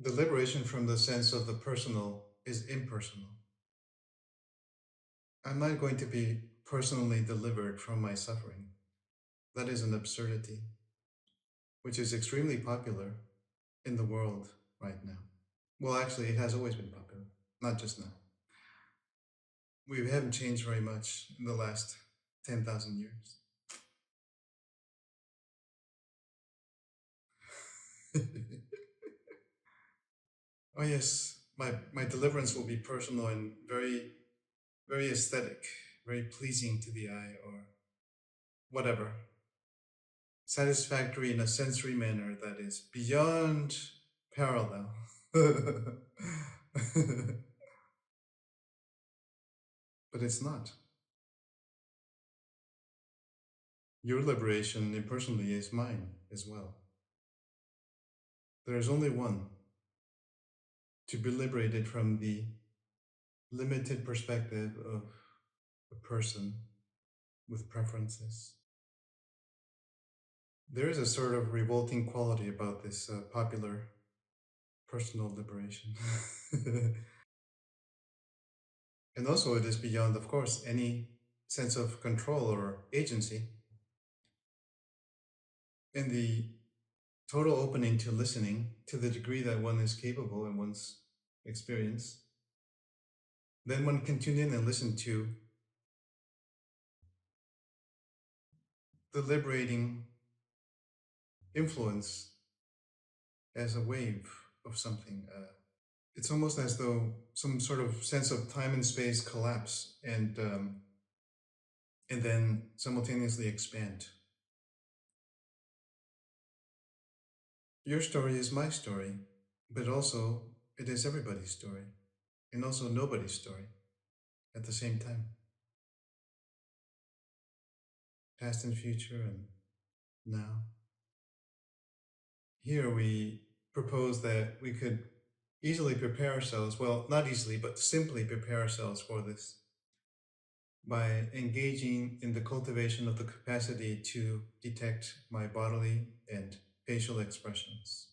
The liberation from the sense of the personal is impersonal. I'm not going to be personally delivered from my suffering. That is an absurdity, which is extremely popular in the world right now. Well, actually, it has always been popular, not just now. We haven't changed very much in the last 10,000 years. Oh, yes, my deliverance will be personal and very, very aesthetic, very pleasing to the eye, or whatever. Satisfactory in a sensory manner that is beyond parallel. But it's not. Your liberation impersonally is mine as well. There is only one to be liberated from the limited perspective of a person with preferences. There is a sort of revolting quality about this popular personal liberation. And also, it is beyond, of course, any sense of control or agency. In the total opening to listening, to the degree that one is capable in one's experience, then one can tune in and listen to the liberating influence as a wave of something. It's almost as though some sort of sense of time and space collapse and then simultaneously expand. Your story is my story, but also it is everybody's story, and also nobody's story at the same time. Past and future and now. Here we propose that we could easily prepare ourselves, well, not easily, but simply prepare ourselves for this by engaging in the cultivation of the capacity to detect my bodily and facial expressions.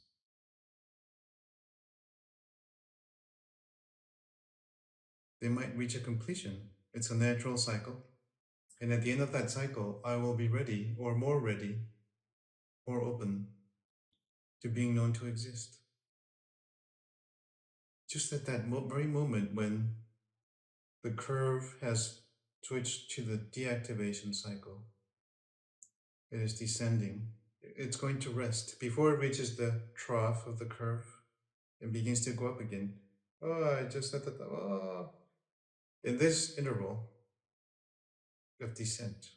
They might reach a completion. It's a natural cycle. And at the end of that cycle, I will be ready, or more ready, or open to being known to exist. Just at that very moment when the curve has switched to the deactivation cycle, it is descending. It's going to rest before it reaches the trough of the curve and begins to go up again. Oh, I just said that. Oh. In this interval of descent,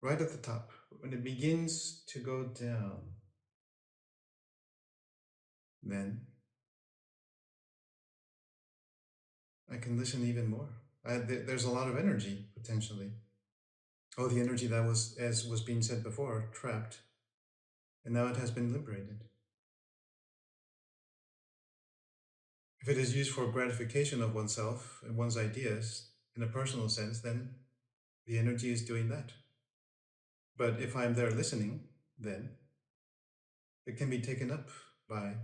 right at the top, when it begins to go down, then I can listen even more. There's a lot of energy, potentially. Oh, the energy that was, as was being said before, trapped, and now it has been liberated. If it is used for gratification of oneself and one's ideas in a personal sense, then the energy is doing that. But if I'm there listening, then it can be taken up by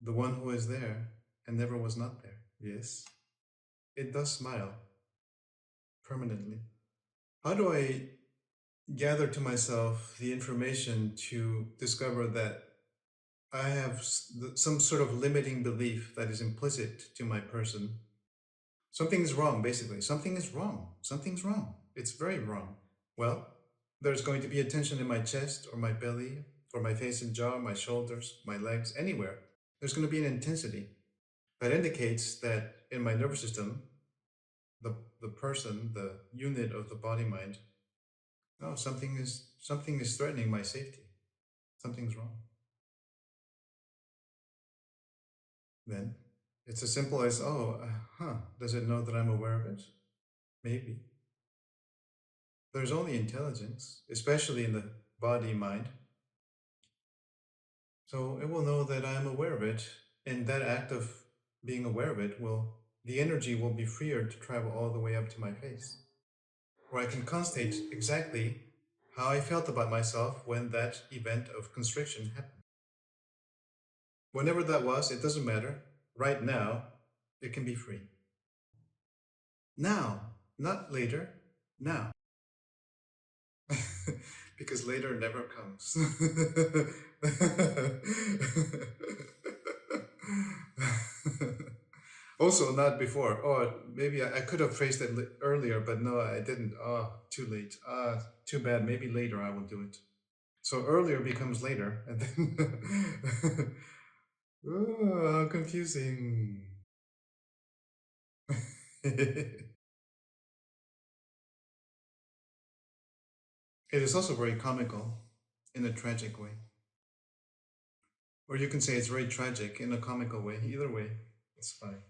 the one who is there and never was not there. Yes, it does smile permanently. How do I gather to myself the information to discover that I have some sort of limiting belief that is implicit to my person? Something is wrong, basically. Something is wrong. Something's wrong. It's very wrong. Well, there's going to be a tension in my chest or my belly or my face and jaw, my shoulders, my legs, anywhere. There's going to be an intensity that indicates that in my nervous system, the person, the unit of the body mind, no, something is threatening my safety. Something's wrong. Then it's as simple as, oh, does it know that I'm aware of it? Maybe. There's only intelligence, especially in the body mind. So it will know that I'm aware of it, and that act of being aware of it the energy will be freer to travel all the way up to my face, where I can constate exactly how I felt about myself when that event of constriction happened. Whenever that was, it doesn't matter. Right now, it can be free. Now, not later, now. Because later never comes. Also, not before. Oh, maybe I could have phrased it earlier, but no, I didn't. Oh, too late. Too bad. Maybe later I will do it. So earlier becomes later, and then oh, how confusing. It is also very comical in a tragic way. Or you can say it's very tragic in a comical way. Either way, it's fine.